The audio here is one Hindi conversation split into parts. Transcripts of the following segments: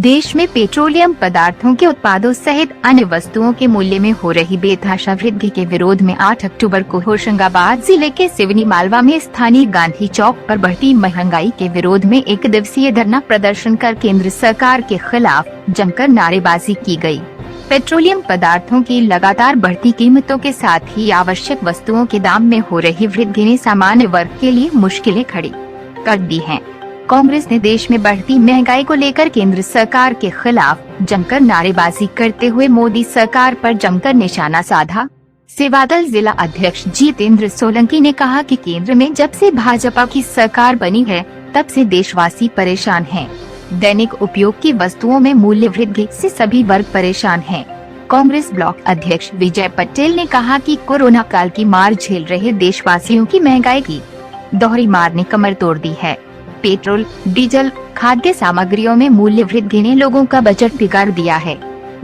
देश में पेट्रोलियम पदार्थों के उत्पादों सहित अन्य वस्तुओं के मूल्य में हो रही बेतहाशा वृद्धि के विरोध में 8 अक्टूबर को होशंगाबाद जिले के सिवनी मालवा में स्थानीय गांधी चौक पर बढ़ती महंगाई के विरोध में 1 दिवसीय धरना प्रदर्शन कर केंद्र सरकार के खिलाफ जमकर नारेबाजी की गई। पेट्रोलियम पदार्थों की लगातार बढ़ती कीमतों के साथ ही आवश्यक वस्तुओं के दाम में हो रही वृद्धि ने सामान्य वर्ग के लिए मुश्किलें खड़ी कर दी हैं। कांग्रेस ने देश में बढ़ती महंगाई को लेकर केंद्र सरकार के खिलाफ जमकर नारेबाजी करते हुए मोदी सरकार पर जमकर निशाना साधा। सेवादल जिला अध्यक्ष जितेंद्र सोलंकी ने कहा कि केंद्र में जब से भाजपा की सरकार बनी है तब से देशवासी परेशान हैं। दैनिक उपयोग की वस्तुओं में मूल्य वृद्धि से सभी वर्ग परेशान हैं। कांग्रेस ब्लॉक अध्यक्ष विजय पटेल ने कहा कि कोरोना काल की मार झेल रहे देशवासियों की महंगाई की दोहरी मार ने कमर तोड़ दी है। पेट्रोल, डीजल, खाद्य सामग्रियों में मूल्य वृद्धि ने लोगों का बजट बिगाड़ दिया है।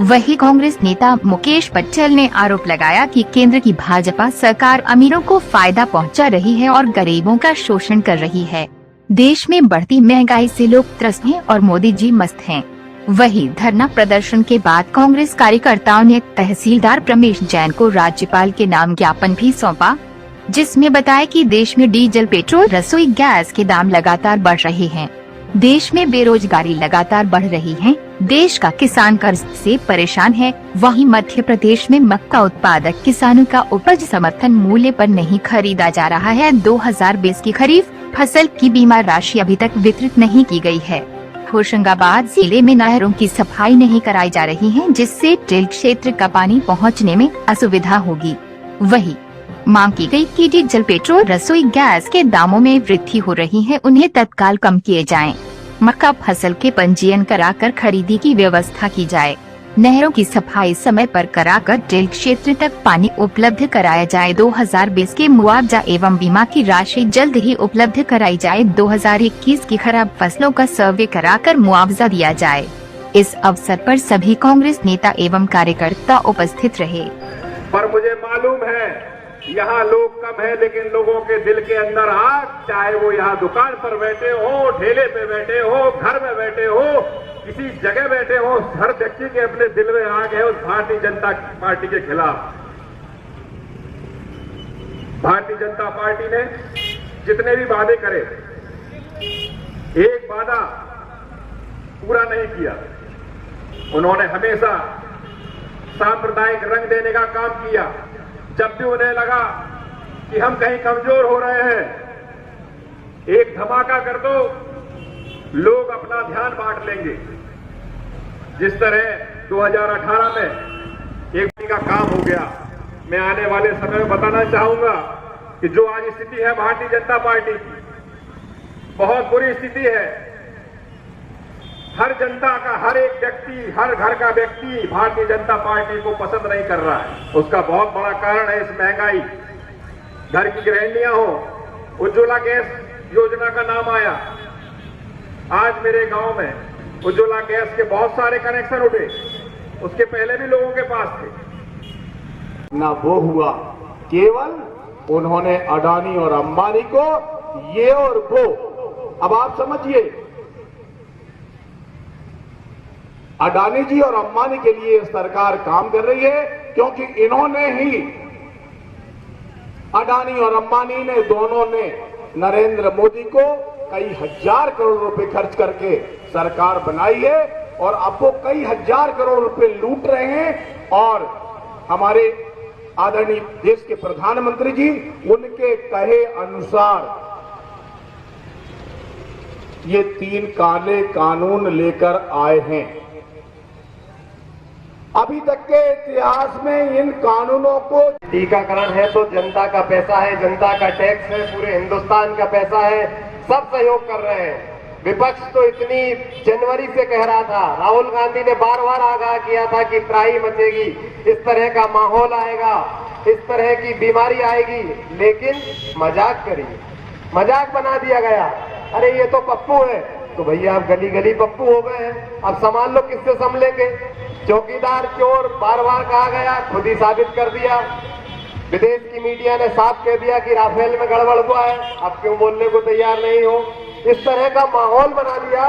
वहीं कांग्रेस नेता मुकेश पटेल ने आरोप लगाया कि केंद्र की भाजपा सरकार अमीरों को फायदा पहुंचा रही है और गरीबों का शोषण कर रही है। देश में बढ़ती महंगाई से लोग त्रस्त हैं और मोदी जी मस्त हैं। वहीं धरना प्रदर्शन के बाद कांग्रेस कार्यकर्ताओं ने तहसीलदार प्रमेश जैन को राज्यपाल के नाम ज्ञापन भी सौंपा, जिसमें बताया कि देश में डीजल, पेट्रोल, रसोई गैस के दाम लगातार बढ़ रहे हैं। देश में बेरोजगारी लगातार बढ़ रही है। देश का किसान कर्ज से परेशान है। वहीं मध्य प्रदेश में मक्का उत्पादक किसानों का उपज समर्थन मूल्य पर नहीं खरीदा जा रहा है। 2020 की खरीफ फसल की बीमा राशि अभी तक वितरित नहीं की गई है। होशंगाबाद जिले में नहरों की सफाई नहीं कराई जा रही है, जिससे टिल क्षेत्र का पानी पहुंचने में असुविधा होगी। वहीं मांग की गई कि डीजल, पेट्रोल, रसोई गैस के दामों में वृद्धि हो रही है, उन्हें तत्काल कम किए जाएं। मक्का फसल के पंजीयन कराकर खरीदी की व्यवस्था की जाए। नहरों की सफाई समय पर कराकर टिल क्षेत्र तक पानी उपलब्ध कराया जाए। 2020 के मुआवजा एवं बीमा की राशि जल्द ही उपलब्ध कराई जाए। 2021 की खराब फसलों का सर्वे कराकर मुआवजा दिया जाए। इस अवसर पर सभी कांग्रेस नेता एवं कार्यकर्ता उपस्थित रहे। पर मुझे मालूम है यहाँ लोग कम है, लेकिन लोगों के दिल के अंदर आग, चाहे वो यहाँ दुकान पर बैठे हो, ठेले पे बैठे हो, घर में बैठे हो, किसी जगह बैठे हो, हर व्यक्ति के अपने दिल में आग है उस भारतीय जनता पार्टी के खिलाफ। भारतीय जनता पार्टी ने जितने भी वादे करे, एक वादा पूरा नहीं किया। उन्होंने हमेशा सांप्रदायिक रंग देने का काम किया। जब भी उन्हें लगा कि हम कहीं कमजोर हो रहे हैं, एक धमाका कर दो, लोग अपना ध्यान बांट लेंगे। जिस तरह 2018 में एक का काम हो गया, मैं आने वाले समय में बताना चाहूंगा कि जो आज स्थिति है भारतीय जनता पार्टी की, बहुत बुरी स्थिति है। हर जनता का, हर एक व्यक्ति, हर घर का व्यक्ति भारतीय जनता पार्टी को पसंद नहीं कर रहा है। उसका बहुत बड़ा कारण है इस महंगाई। घर की गृहिणियां हो, उज्ज्वला गैस योजना का नाम आया। आज मेरे गांव में उज्ज्वला गैस के बहुत सारे कनेक्शन उठे, उसके पहले भी लोगों के पास थे। ना वो हुआ, केवल उन्होंने अडानी और अंबानी को ये और वो। अब आप समझिए, अडानी जी और अंबानी के लिए सरकार काम कर रही है, क्योंकि इन्होंने ही, अडानी और अंबानी ने, दोनों ने नरेंद्र मोदी को कई हजार करोड़ रुपए खर्च करके सरकार बनाई है और अब वो कई हजार करोड़ रुपए लूट रहे हैं। और हमारे आदरणीय देश के प्रधानमंत्री जी उनके कहे अनुसार ये 3 काले कानून लेकर आए हैं। अभी तक के इतिहास में इन कानूनों को, टीकाकरण है तो जनता का पैसा है, जनता का टैक्स है, पूरे हिंदुस्तान का पैसा है, सब सहयोग कर रहे हैं। विपक्ष तो इतनी जनवरी से कह रहा था, राहुल गांधी ने बार बार आगाह किया था कि त्राही मचेगी, इस तरह का माहौल आएगा, इस तरह की बीमारी आएगी, लेकिन मजाक करी, मजाक बना दिया गया। अरे ये तो पप्पू है, तो भैया आप गली गली पप्पू हो गए हैं, अब सामान लो किससे संभलेंगे। चौकीदार चोर बार बार कहा गया, खुद ही साबित कर दिया। विदेश की मीडिया ने साफ कह दिया कि राफेल में गड़बड़ हुआ है, अब क्यों बोलने को तैयार नहीं हो। इस तरह का माहौल बना दिया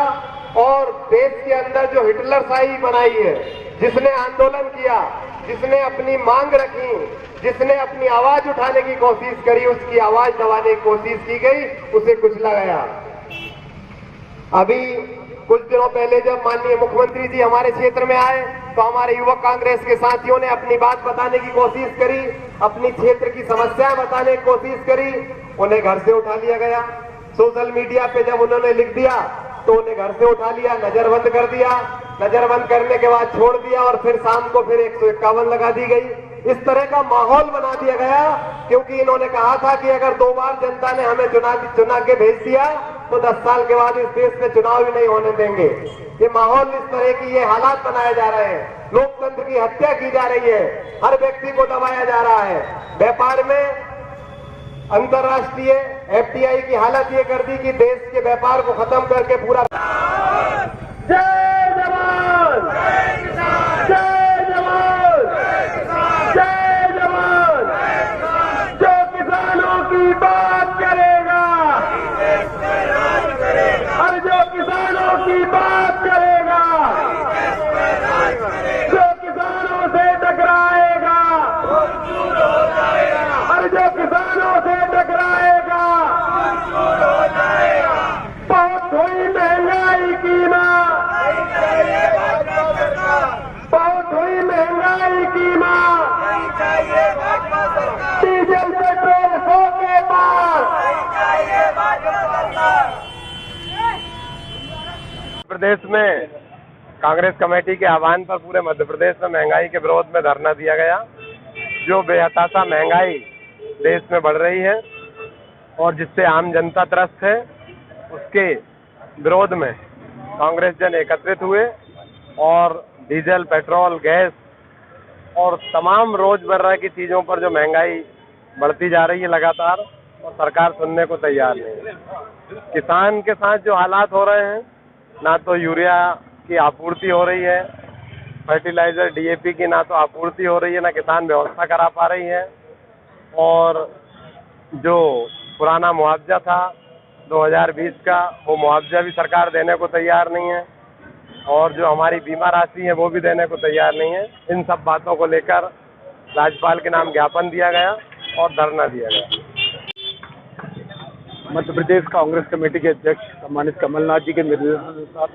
और देश के अंदर जो हिटलरशाही बनाई है, जिसने आंदोलन किया, जिसने अपनी मांग रखी, जिसने अपनी आवाज उठाने की कोशिश करी, उसकी आवाज दबाने की कोशिश की गई, उसे कुचला गया। अभी कुछ दिनों पहले जब माननीय मुख्यमंत्री जी हमारे क्षेत्र में आए तो हमारे युवक कांग्रेस के साथियों ने अपनी बात बताने की कोशिश करी, अपनी क्षेत्र की समस्याएं बताने की कोशिश करी, उन्हें घर से उठा लिया गया। सोशल मीडिया पे जब उन्होंने लिख दिया तो उन्हें घर से उठा लिया, नजरबंद कर दिया, नजरबंद करने के बाद छोड़ दिया और फिर शाम को फिर 151 लगा दी गई। इस तरह का माहौल बना दिया गया क्योंकि इन्होंने कहा था कि अगर 2 बार जनता ने हमें चुना के भेज दिया तो 10 साल के बाद इस देश में चुनाव ही नहीं होने देंगे। ये माहौल, इस तरह की ये हालात बनाए जा रहे हैं, लोकतंत्र की हत्या की जा रही है, हर व्यक्ति को दबाया जा रहा है। व्यापार में अंतरराष्ट्रीय FDI की हालत ये कर दी कि देश के व्यापार को खत्म करके पूरा। जय जवान, जय जवान, जय जवान। जो किसानों की बात करेगा और जो किसानों की बात करेगा, जो किसानों से टकराएगा और जो किसानों से टकराएगा, बहुत हुई महंगाई की मां, बहुत हुई महंगाई की मां, डीजल पेट्रोल 100 के पार। प्रदेश में कांग्रेस कमेटी के आह्वान पर पूरे मध्य प्रदेश में महंगाई के विरोध में धरना दिया गया। जो बेहताशा महंगाई देश में बढ़ रही है और जिससे आम जनता त्रस्त है, उसके विरोध में कांग्रेस जन एकत्रित हुए और डीजल, पेट्रोल, गैस और तमाम रोजमर्रा की चीजों पर जो महंगाई बढ़ती जा रही है लगातार, और सरकार सुनने को तैयार नहीं है। किसान के साथ जो हालात हो रहे हैं, ना तो यूरिया की आपूर्ति हो रही है, फर्टिलाइजर DAP की ना तो आपूर्ति हो रही है, ना किसान व्यवस्था करा पा रही है, और जो पुराना मुआवजा था 2020 का, वो मुआवजा भी सरकार देने को तैयार नहीं है, और जो हमारी बीमा राशि है वो भी देने को तैयार नहीं है। इन सब बातों को लेकर राज्यपाल के नाम ज्ञापन दिया गया और धरना दिया गया। मध्य प्रदेश कांग्रेस कमेटी के अध्यक्ष सम्मानित कमलनाथ जी के निर्देशानुसार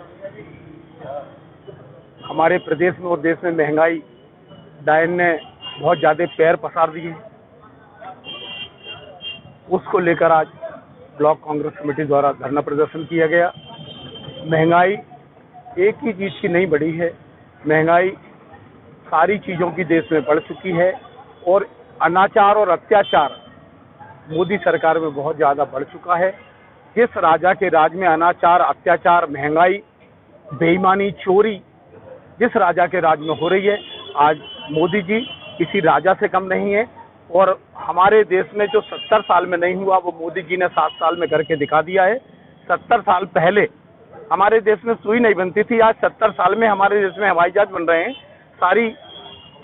हमारे प्रदेश में और देश में महंगाई डायन ने बहुत ज़्यादा पैर पसार दिए, उसको लेकर आज ब्लॉक कांग्रेस कमेटी द्वारा धरना प्रदर्शन किया गया। महंगाई एक ही चीज़ की नहीं बढ़ी है, महंगाई सारी चीज़ों की देश में बढ़ चुकी है और अनाचार और अत्याचार मोदी सरकार में बहुत ज़्यादा बढ़ चुका है। जिस राजा के राज में अनाचार, अत्याचार, महंगाई, बेईमानी, चोरी जिस राजा के राज में हो रही है, आज मोदी जी किसी राजा से कम नहीं है। और हमारे देश में जो 70 साल में नहीं हुआ वो मोदी जी ने 7 साल में करके दिखा दिया है। 70 साल पहले हमारे देश में सुई नहीं बनती थी, आज 70 साल में हमारे देश में हवाई जहाज बन रहे हैं, सारी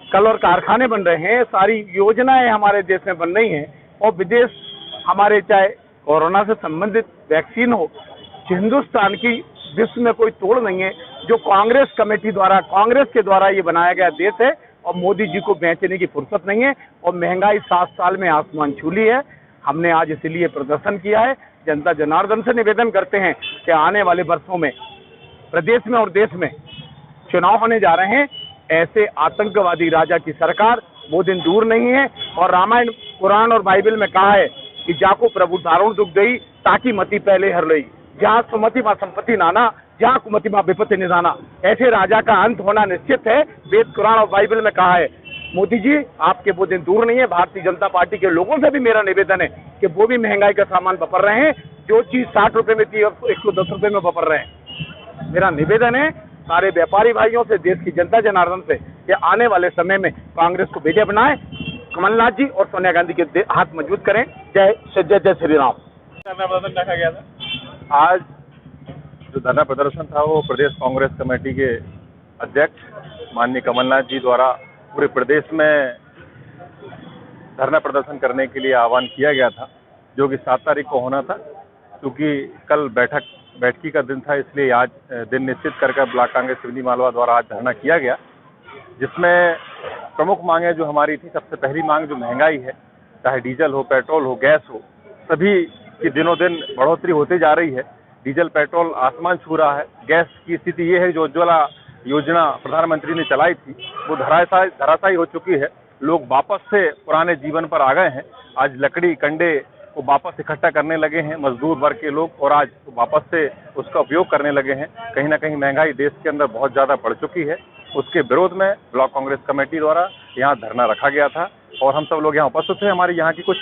कल और कारखाने बन रहे हैं, सारी योजनाएं हमारे देश में बन रही हैं, और विदेश हमारे चाहे कोरोना से संबंधित वैक्सीन हो, हिंदुस्तान की विश्व में कोई तोड़ नहीं है। जो कांग्रेस कमेटी द्वारा, कांग्रेस के द्वारा ये बनाया गया देश है और मोदी जी को बेचने की फुर्सत नहीं है, और महंगाई 7 साल में आसमान छू ली है। हमने आज इसलिए प्रदर्शन किया है। जनता जनार्दन से निवेदन करते हैं कि आने वाले वर्षों में प्रदेश में और देश में चुनाव होने जा रहे हैं। ऐसे आतंकवादी राजा की सरकार वो दिन दूर नहीं है। और रामायण, कुरान और बाइबल में कहा है कि जाको प्रभु दारुण दुख गई ताकि मति पहले हर लई, जहाँ सुमति माँ संपत्ति नाना, जहाँ कुमति माँ विपत्ति निधाना। ऐसे राजा का अंत होना निश्चित है, वेद, कुरान और बाइबल में कहा है। मोदी जी, आपके वो दिन दूर नहीं है। भारतीय जनता पार्टी के लोगों से भी मेरा निवेदन है कि वो भी महंगाई का सामान बपर रहे हैं। जो चीज 60 रुपए में थी अब 110 रुपए में बपर रहे हैं। मेरा निवेदन है सारे व्यापारी भाइयों से, देश की जनता जनार्दन से, कि आने वाले समय में कांग्रेस को विजय बनाए, कमलनाथ जी और सोनिया गांधी के हाथ मजबूत करें। जय श्री राम। धरना प्रदर्शन रखा गया था। आज जो धरना प्रदर्शन था वो प्रदेश कांग्रेस कमेटी के अध्यक्ष माननीय कमलनाथ जी द्वारा पूरे प्रदेश में धरना प्रदर्शन करने के लिए आह्वान किया गया था, जो कि 7 तारीख को होना था। क्योंकि कल बैठक बैठकी का दिन था, इसलिए आज दिन निश्चित करके ब्लॉक कांग्रेस सिवनी मालवा द्वारा आज धरना किया गया, जिसमें प्रमुख मांगें जो हमारी थी, सबसे पहली मांग जो महंगाई है, चाहे डीजल हो, पेट्रोल हो, गैस हो, सभी की दिनों दिन बढ़ोतरी होती जा रही है। डीजल पेट्रोल आसमान छू रहा है। गैस की स्थिति ये है, जो उज्ज्वला योजना प्रधानमंत्री ने चलाई थी वो धराशायी हो चुकी है। लोग वापस से पुराने जीवन पर आ गए हैं। आज लकड़ी कंडे को वापस इकट्ठा करने लगे हैं मजदूर वर्ग के लोग, और आज वापस से उसका उपयोग करने लगे हैं। कहीं ना कहीं महंगाई देश के अंदर बहुत ज़्यादा बढ़ चुकी है। उसके विरोध में ब्लॉक कांग्रेस कमेटी द्वारा यहाँ धरना रखा गया था और हम सब लोग यहाँ उपस्थित थे। हमारी यहाँ की कुछ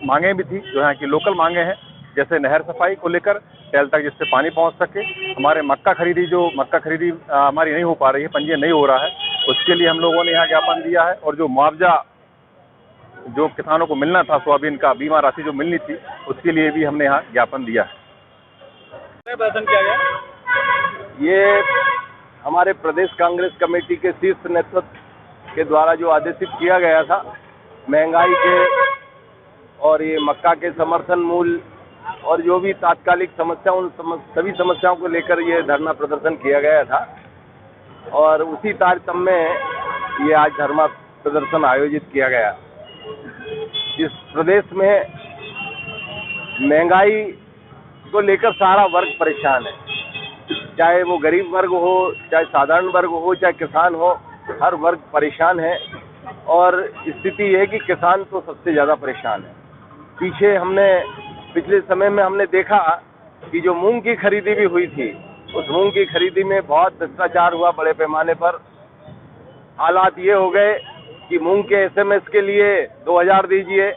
मांगें भी थी जो यहाँ की लोकल मांगे हैं, जैसे नहर सफाई को लेकर टेल तक जिससे पानी पहुँच सके। हमारे मक्का खरीदी हमारी नहीं हो पा रही है, पंजीयन नहीं हो रहा है, उसके लिए हम लोगों ने यहाँ ज्ञापन दिया है। और जो मुआवजा जो किसानों को मिलना था, सोयाबीन का बीमा राशि जो मिलनी थी, उसके लिए भी हमने यहाँ ज्ञापन दिया है। प्रदर्शन किया गया। ये हमारे प्रदेश कांग्रेस कमेटी के शीर्ष नेतृत्व के द्वारा जो आदेशित किया गया था, महंगाई के और ये मक्का के समर्थन मूल्य और जो भी तात्कालिक समस्या, उन सभी समस्याओं को लेकर ये धरना प्रदर्शन किया गया था और उसी तारतम्य में ये आज धरना प्रदर्शन आयोजित किया गया। इस प्रदेश में महंगाई को लेकर सारा वर्ग परेशान है, चाहे वो गरीब वर्ग हो, चाहे साधारण वर्ग हो, चाहे किसान हो, हर वर्ग परेशान है। और स्थिति ये है कि किसान तो सबसे ज़्यादा परेशान है। पिछले समय में हमने देखा कि जो मूंग की खरीदी भी हुई थी, उस मूंग की खरीदी में बहुत भ्रष्टाचार हुआ बड़े पैमाने पर। हालात ये हो गए कि मूंग के SMS के लिए 2000 दीजिए,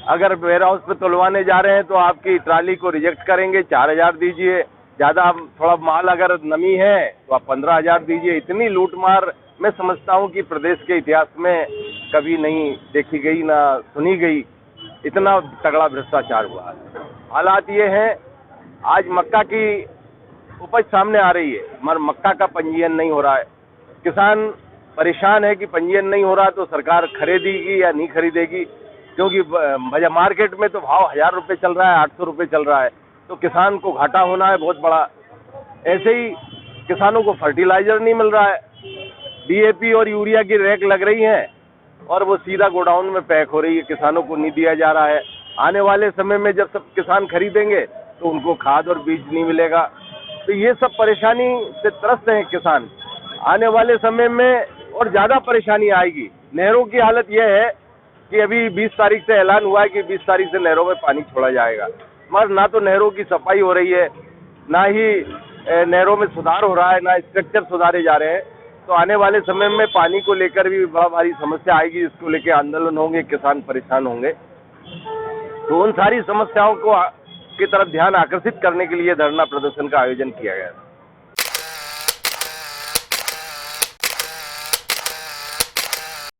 अगर वेयर हाउस पे तुलवाने जा रहे हैं तो आपकी ट्राली को रिजेक्ट करेंगे, 4000 दीजिए, ज़्यादा थोड़ा माल अगर नमी है तो आप 15000 दीजिए। इतनी लूटमार मैं समझता हूँ कि प्रदेश के इतिहास में कभी नहीं देखी गई, ना सुनी गई। इतना तगड़ा भ्रष्टाचार हुआ। हालात ये हैं, आज मक्का की उपज सामने आ रही है मगर मक्का का पंजीयन नहीं हो रहा है। किसान परेशान है कि पंजीयन नहीं हो रहा तो सरकार खरीदेगी या नहीं खरीदेगी, क्योंकि मार्केट में तो भाव 1000 रुपये चल रहा है, 800 रुपये चल रहा है, तो किसान को घाटा होना है बहुत बड़ा। ऐसे ही किसानों को फर्टिलाइजर नहीं मिल रहा है, DAP और यूरिया की रैक लग रही है और वो सीधा गोडाउन में पैक हो रही है, किसानों को नहीं दिया जा रहा है। आने वाले समय में जब सब किसान खरीदेंगे तो उनको खाद और बीज नहीं मिलेगा, तो ये सब परेशानी से त्रस्त हैं किसान। आने वाले समय में और ज़्यादा परेशानी आएगी। नहरों की हालत यह है कि अभी 20 तारीख से ऐलान हुआ है कि 20 तारीख से नहरों में पानी छोड़ा जाएगा, मगर ना तो नहरों की सफाई हो रही है, ना ही नहरों में सुधार हो रहा है, ना स्ट्रक्चर सुधारे जा रहे हैं। तो आने वाले समय में पानी को लेकर भी बड़ा भारी समस्या आएगी, इसको लेकर आंदोलन होंगे, किसान परेशान होंगे। तो उन सारी समस्याओं को की तरफ ध्यान आकर्षित करने के लिए धरना प्रदर्शन का आयोजन किया गया है।